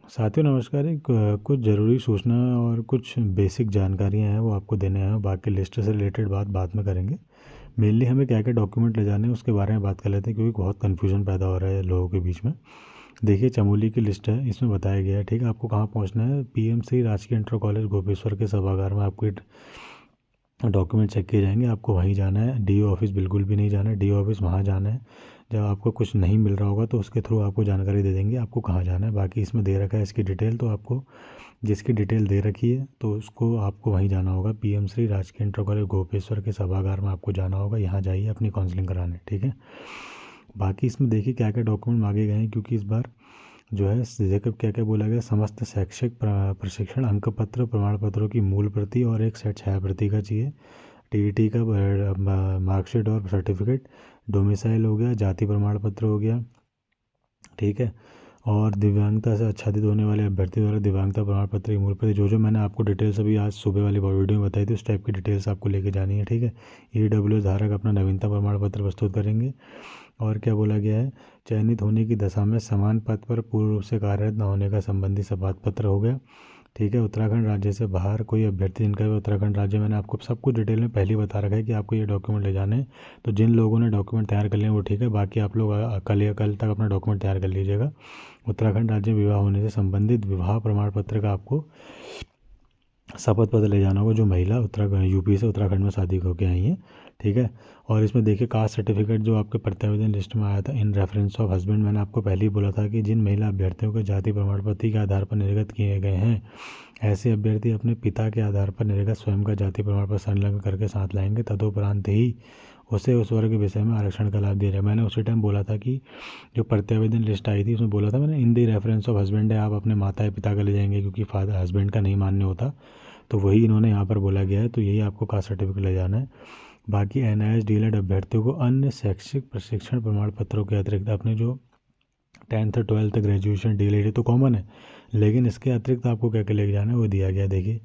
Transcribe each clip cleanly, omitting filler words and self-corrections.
साथियों नमस्कार। एक कुछ ज़रूरी सूचना और कुछ बेसिक जानकारियाँ हैं वो आपको देने हैं। बाकी लिस्ट से रिलेटेड बात बाद में करेंगे। मेनली हमें क्या क्या डॉक्यूमेंट ले जाने हैं उसके बारे में बात कर लेते हैं, क्योंकि बहुत कन्फ्यूजन पैदा हो रहा है लोगों के बीच में। देखिए, चमोली की लिस्ट है, इसमें बताया गया है, ठीक है। आपको कहाँ पहुँचना है? पीएमसी राजकीय इंटर कॉलेज गोपेश्वर के सभागार में आपको डॉक्यूमेंट चेक किए जाएंगे। आपको वहीं जाना है, डीओ ऑफिस बिल्कुल भी नहीं जाना है। डीओ ऑफिस वहाँ जाना है जब आपको कुछ नहीं मिल रहा होगा तो उसके थ्रू आपको जानकारी दे देंगे आपको कहाँ जाना है। बाकी इसमें दे रखा है इसकी डिटेल, तो आपको जिसकी डिटेल दे रखी है तो उसको आपको वहीं जाना होगा। पीएम श्री राजकीय इंटर कॉलेज गोपेश्वर के सभागार में आपको जाना होगा। यहाँ जाइए अपनी काउंसलिंग कराने, ठीक है। बाकी इसमें देखिए क्या क्या डॉक्यूमेंट मांगे गए हैं, क्योंकि इस बार जो है देखो क्या क्या बोला गया। समस्त शैक्षिक प्रशिक्षण अंक पत्र प्रमाण पत्रों की मूल प्रति और एक सेट छाया प्रति का चाहिए। टीईटी का मार्कशीट और सर्टिफिकेट, डोमिसाइल हो गया, जाति प्रमाण पत्र हो गया, ठीक है। और दिव्यांगता से आच्छादित होने वाले अभ्यर्थी द्वारा दिव्यांगता प्रमाण पत्र की मूल प्रति, जो मैंने आपको डिटेल्स अभी आज सुबह वाली वीडियो में बताई थी, उस टाइप की डिटेल्स आपको लेके जानी है, ठीक है। ईडब्ल्यूएस धारक अपना नवीनता प्रमाण पत्र प्रस्तुत करेंगे। और क्या बोला गया है? चयनित होने की दशा में समान पद पर पूर्ण रूप से कार्यरत न होने का संबंधी शपथ पत्र हो गया, ठीक है। उत्तराखंड राज्य से बाहर कोई अभ्यर्थी जिनका भी उत्तराखंड राज्य, मैंने आपको सब कुछ डिटेल में पहले ही बता रखा है कि आपको ये डॉक्यूमेंट ले जाने हैं। तो जिन लोगों ने डॉक्यूमेंट तैयार कर लिए वो ठीक है, बाकी आप लोग कल या कल तक अपना डॉक्यूमेंट तैयार कर लीजिएगा। उत्तराखंड राज्य में विवाह होने से संबंधित विवाह प्रमाण पत्र का आपको शपथ पत्र ले जाना होगा, जो महिला उत्तराखंड यूपी से उत्तराखंड में शादी होकर आई हैं, ठीक है। और इसमें देखिए कास्ट सर्टिफिकेट जो आपके प्रत्यावेदन लिस्ट में आया था इन रेफरेंस ऑफ हस्बैंड, मैंने आपको पहले ही बोला था कि जिन महिला अभ्यर्थियों को जाति प्रमाण पत्र के आधार पर निर्गत किए गए हैं, ऐसे अभ्यर्थी अपने पिता के आधार पर निर्गत स्वयं का जाति प्रमाण पत्र संलग्न करके साथ लाएंगे, तदुपरांत ही उसे उस वर्ग के विषय में आरक्षण का लाभ दिया जाए। मैंने उसी टाइम बोला था कि जो प्रत्यावेदन लिस्ट आई थी उसमें बोला था मैंने, इन दी रेफरेंस ऑफ हस्बैंड है, आप अपने माता या पिता का ले जाएंगे, क्योंकि फादर हस्बैंड का नहीं मान्य होता, तो वही इन्होंने यहाँ पर बोला गया है। तो यही आपको कास्ट सर्टिफिकेट ले जाना है। बाकी एनआईएस डीएलएड अभ्यर्थियों को अन्य शैक्षिक प्रशिक्षण प्रमाण पत्रों के अतिरिक्त अपने जो 10th 12th ग्रेजुएशन डीएलएड तो कॉमन है, लेकिन इसके अतिरिक्त आपको क्या क्या लेके जाना है वो दिया गया। देखिए,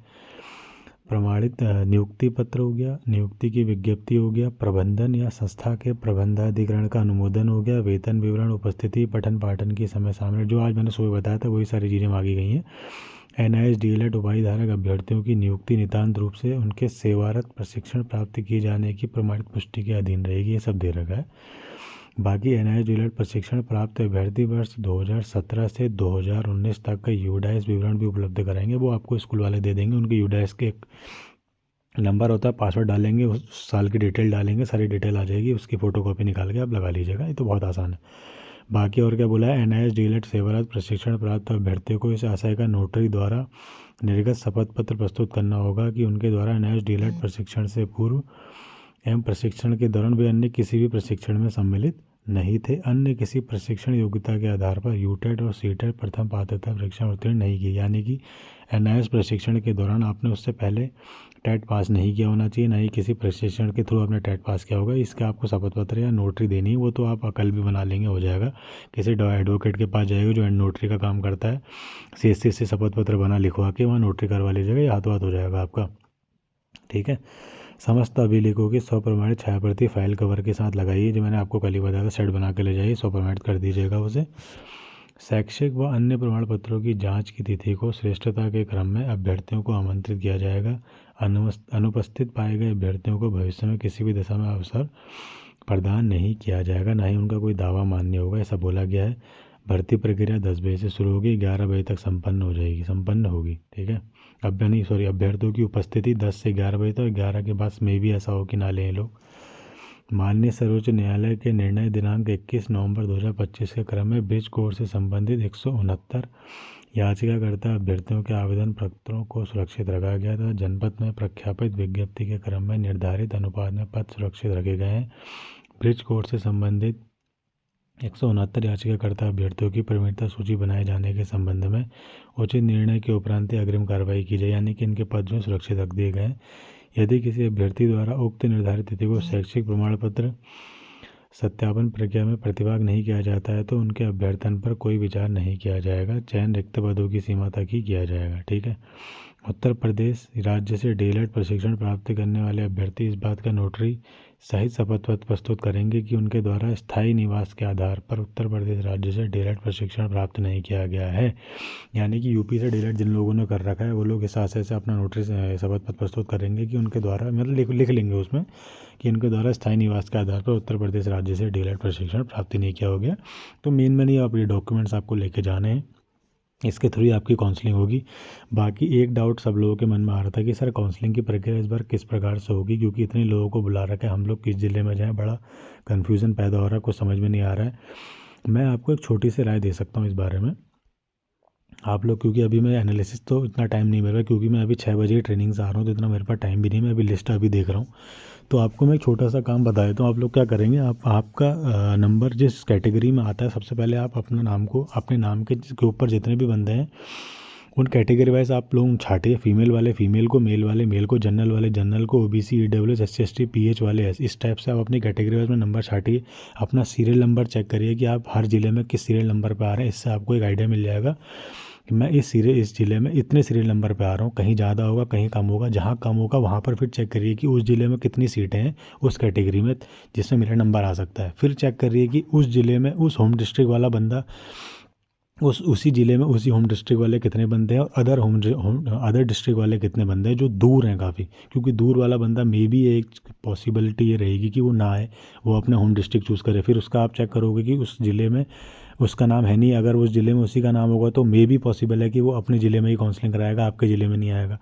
प्रमाणित नियुक्ति पत्र हो गया, नियुक्ति की विज्ञप्ति हो गया, प्रबंधन या संस्था के प्रबंधाधिकरण का अनुमोदन हो गया, वेतन विवरण, उपस्थिति, पठन पाठन की समय सामने, जो आज मैंने सुबह बताया था वही सारी चीज़ें मांगी गई हैं। एनआईएस डीएलएड उपाधिधारक अभ्यर्थियों की नियुक्ति नितांत रूप से उनके सेवारत प्रशिक्षण प्राप्त किए जाने की प्रमाणित पुष्टि के अधीन रहेगी, ये सब दे रखा है। बाकी एनआईएस डीएलएड प्रशिक्षण प्राप्त अभ्यर्थी वर्ष 2017 से 2019 तक का यूडाइस विवरण भी उपलब्ध कराएंगे, वो आपको स्कूल वाले दे देंगे। उनके यूडाइस के एक नंबर होता है, पासवर्ड डालेंगे, उस साल की डिटेल डालेंगे, सारी डिटेल आ जाएगी, उसकी फ़ोटोकॉपी निकाल के आप लगा लीजिएगा। ये तो बहुत आसान है। बाकी और क्या बोला है? एनआईएस डीएलएड सेवारत प्रशिक्षण प्राप्त अभ्यर्थियों को इस आशय का नोटरी द्वारा निर्गत शपथ पत्र प्रस्तुत करना होगा कि उनके द्वारा एनआईएस डीएलएड प्रशिक्षण से पूर्व एवं प्रशिक्षण के दौरान वे अन्य किसी भी प्रशिक्षण में सम्मिलित नहीं थे, अन्य किसी प्रशिक्षण योग्यता के आधार पर यूटेट और सीटेट प्रथम पात्रता परीक्षा उत्तीर्ण नहीं की। यानी कि एनआईएस प्रशिक्षण के दौरान आपने उससे पहले टेट पास नहीं किया होना चाहिए, ना ही किसी प्रशिक्षण के थ्रू आपने टेट पास किया होगा। इसका आपको शपथ पत्र या नोटरी देनी है, वो तो आप कल भी बना लेंगे, हो जाएगा। किसी एडवोकेट के पास जाएगा जो नोटरी का काम करता है, सीएससी से शपथ पत्र बना लिखवा के वहाँ नोटरी करवा लीजिएगा, ये हाथों हाथ हो जाएगा आपका, ठीक है। समस्त अभिलेखों की स्वप्रमाणित छायाप्रति फाइल कवर के साथ लगाइए, जो मैंने आपको कल ही बताया था, सेट बना के ले जाइए, स्वप्रमाणित कर दीजिएगा उसे। शैक्षिक व अन्य प्रमाण पत्रों की जांच की तिथि को श्रेष्ठता के क्रम में अभ्यर्थियों को आमंत्रित किया जाएगा। अनुपस्थित पाए गए अभ्यर्थियों को भविष्य में किसी भी दशा में अवसर प्रदान नहीं किया जाएगा, ना ही उनका कोई दावा मान्य होगा, ऐसा बोला गया है। भर्ती प्रक्रिया 10 बजे से शुरू होगी, 11 बजे तक संपन्न होगी, ठीक है। अभ्यर्थियों की उपस्थिति 10 से 11 बजे तक, 11 के बाद में भी ऐसा हो कि ना लें लोग। माननीय सर्वोच्च न्यायालय के निर्णय दिनांक 21 नवंबर 2025 के क्रम में ब्रिज कोर्स से संबंधित 169 याचिकाकर्ता अभ्यर्थियों के आवेदन पत्रों को सुरक्षित रखा गया था। जनपद में प्रख्यापित विज्ञप्ति के क्रम में निर्धारित अनुपात में पत्र सुरक्षित रखे गए हैं। ब्रिज कोर्स से संबंधित 169 याचिकाकर्ता अभ्यर्थियों की प्रवीणता सूची बनाए जाने के संबंध में उचित निर्णय के उपरांत अग्रिम कार्रवाई की जाए, यानी कि इनके पद जो सुरक्षित रख दिए गए। यदि किसी अभ्यर्थी द्वारा उक्त निर्धारित तिथि को शैक्षिक प्रमाण पत्र सत्यापन प्रक्रिया में प्रतिभाग नहीं किया जाता है तो उनके अभ्यर्थन पर कोई विचार नहीं किया जाएगा, चयन रिक्त पदों की सीमा तक ही किया जाएगा, ठीक है। उत्तर प्रदेश राज्य से डीएलएड प्रशिक्षण प्राप्त करने वाले अभ्यर्थी इस बात का नोटरी सहित शपथ पत्र प्रस्तुत करेंगे कि उनके द्वारा स्थायी निवास के आधार पर उत्तर प्रदेश राज्य से डीएलएड प्रशिक्षण प्राप्त नहीं किया गया है। यानी कि यूपी से डीएलएड जिन लोगों ने कर रखा है वो लोग इस आशय से अपना नोटरी शपथ पत्र प्रस्तुत करेंगे कि उनके द्वारा, मतलब लिख लेंगे उसमें कि उनके द्वारा स्थायी निवास के आधार पर उत्तर प्रदेश राज्य से डीएलएड प्रशिक्षण प्राप्ति नहीं किया हो गया। तो मेन ये आप ये डॉक्यूमेंट्स आपको लेके जाने हैं, इसके थ्रू ही आपकी काउंसलिंग होगी। बाकी एक डाउट सब लोगों के मन में आ रहा था कि सर काउंसलिंग की प्रक्रिया इस बार किस प्रकार से होगी, क्योंकि इतने लोगों को बुला रखा है, हम लोग किस ज़िले में जाएं, बड़ा कन्फ्यूज़न पैदा हो रहा है, कुछ समझ में नहीं आ रहा है। मैं आपको एक छोटी सी राय दे सकता हूँ इस बारे में। आप लोग, क्योंकि अभी मैं एनालिसिस तो इतना टाइम नहीं मिल रहा, क्योंकि मैं अभी 6 बजे ट्रेनिंग से आ रहा हूँ, तो इतना मेरे पास टाइम भी नहीं, मैं अभी लिस्ट अभी देख रहा हूँ। तो आपको मैं एक छोटा सा काम बता देता हूँ। आप लोग क्या करेंगे, आपका नंबर जिस कैटेगरी में आता है, सबसे पहले आप अपना नाम को, अपने नाम के ऊपर जितने भी बंदे हैं उन कैटेगरी वाइज आप लोग छाटिए। फीमेल वाले फीमेल को, मेल वाले मेल को, जनरल वाले जनरल को, OBC, EWS, SC, ST, pH वाले इस टाइप से आप अपनी कैटेगरी वाइज में नंबर छाटिए। अपना सीरियल नंबर चेक करिए कि आप हर ज़िले में किस सीरियल नंबर पर आ रहे हैं। इससे आपको एक आइडिया मिल जाएगा कि मैं इस ज़िले में इतने सीरियल नंबर पे आ रहा हूँ। कहीं ज़्यादा होगा, कहीं कम होगा, जहाँ कम होगा वहाँ पर फिर चेक करिए कि उस ज़िले में कितनी सीटें हैं उस कैटेगरी में जिसमें मेरा नंबर आ सकता है। फिर चेक करिए कि उस ज़िले में उस होम डिस्ट्रिक्ट वाला बंदा, उसी ज़िले में उसी होम डिस्ट्रिक्ट वाले कितने बंदे हैं, और अदर डिस्ट्रिक्ट वाले कितने बंदे हैं जो दूर हैं काफ़ी। क्योंकि दूर वाला बंदा मे बी एक पॉसिबिलिटी ये रहेगी कि वो ना आए, वो अपने होम डिस्ट्रिक्ट चूज़ करे। फिर उसका आप चेक करोगे कि उस ज़िले में उसका नाम है नहीं, अगर उस ज़िले में उसी का नाम होगा तो मे बी पॉसिबल है कि वो अपने ज़िले में ही काउंसलिंग कराएगा, आपके ज़िले में नहीं आएगा।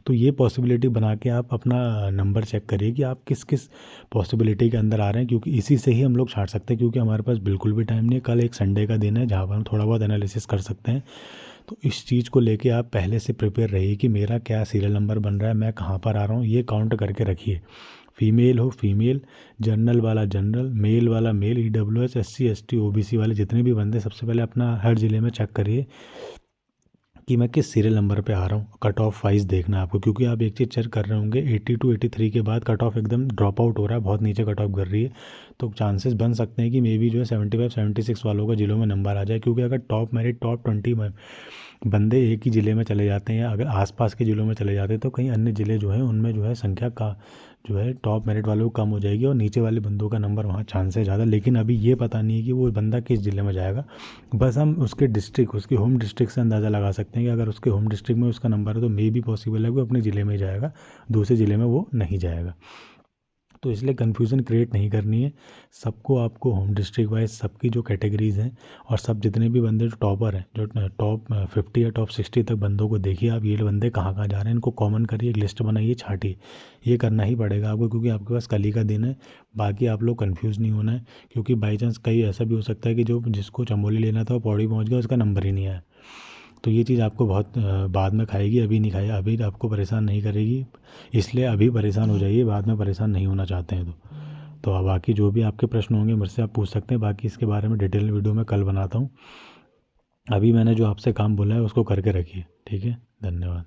तो ये पॉसिबिलिटी बना के आप अपना नंबर चेक करिए कि आप किस किस पॉसिबिलिटी के अंदर आ रहे हैं, क्योंकि इसी से ही हम लोग छाट सकते हैं। क्योंकि हमारे पास बिल्कुल भी टाइम नहीं है, कल एक संडे का दिन है जहाँ पर हम थोड़ा बहुत एनालिसिस कर सकते हैं। तो इस चीज़ को लेके आप पहले से प्रिपेयर रहिए कि मेरा क्या सीरियल नंबर बन रहा है, मैं कहाँ पर आ रहा हूँ, ये काउंट करके रखिए। फीमेल हो फीमेल, जनरल वाला जनरल, मेल वाला male, EWS, SC, ST, OBC वाले जितने भी बंदे, सबसे पहले अपना हर ज़िले में चेक करिए कि मैं किस सीरियल नंबर पे आ रहा हूँ। कट ऑफ वाइज देखना आपको, क्योंकि आप एक चीज़ चेक कर रहे होंगे 80 to 83 के बाद कट ऑफ एकदम ड्रॉप आउट हो रहा है, बहुत नीचे कट ऑफ कर रही है। तो चांसेस बन सकते हैं कि मे बी जो है 75 76 वालों का जिलों में नंबर आ जाए। क्योंकि अगर टॉप मेरिट टॉप 20 में बंदे एक ही ज़िले में चले जाते हैं, या अगर आसपास के ज़िलों में चले जाते हैं, तो कहीं अन्य ज़िले जो हैं उनमें जो है संख्या का जो है टॉप मेरिट वालों को कम हो जाएगी और नीचे वाले बंदों का नंबर वहाँ चांस है ज़्यादा। लेकिन अभी ये पता नहीं है कि वो बंदा किस ज़िले में जाएगा। बस हम उसके डिस्ट्रिक्ट, उसकी होम डिस्ट्रिक्ट से अंदाज़ा लगा सकते हैं कि अगर उसके होम डिस्ट्रिक्ट में उसका नंबर है तो मे भी पॉसिबल है कि वो अपने ज़िले में जाएगा, दूसरे ज़िले में वो नहीं जाएगा। तो इसलिए कन्फ्यूज़न क्रिएट नहीं करनी है। सबको आपको होम डिस्ट्रिक्ट वाइज सबकी जो कैटेगरीज़ हैं और सब जितने भी बंदे जो टॉपर हैं, जो टॉप 50 या टॉप 60 तक बंदों को देखिए आप, ये बंदे कहाँ कहाँ जा रहे हैं, इनको कॉमन करिए, एक लिस्ट बनाइए, छाटिए। ये करना ही पड़ेगा आपको, क्योंकि आपके पास कल ही का दिन है। बाकी आप लोग कन्फ्यूज़ नहीं होना है, क्योंकि बाई चांस कहीं ऐसा भी हो सकता है कि जो जिसको चमोली लेना था वो पौड़ी पहुँच गया, उसका नंबर ही नहीं आया। तो ये चीज़ आपको बहुत बाद में खाएगी, अभी नहीं खाएगी, अभी आपको परेशान नहीं करेगी। इसलिए अभी परेशान हो जाइए, बाद में परेशान नहीं होना चाहते हैं तो अब बाकी जो भी आपके प्रश्न होंगे मुझसे आप पूछ सकते हैं। बाकी इसके बारे में डिटेल वीडियो मैं कल बनाता हूँ। अभी मैंने जो आपसे काम बोला है उसको करके रखिए, ठीक है। धन्यवाद।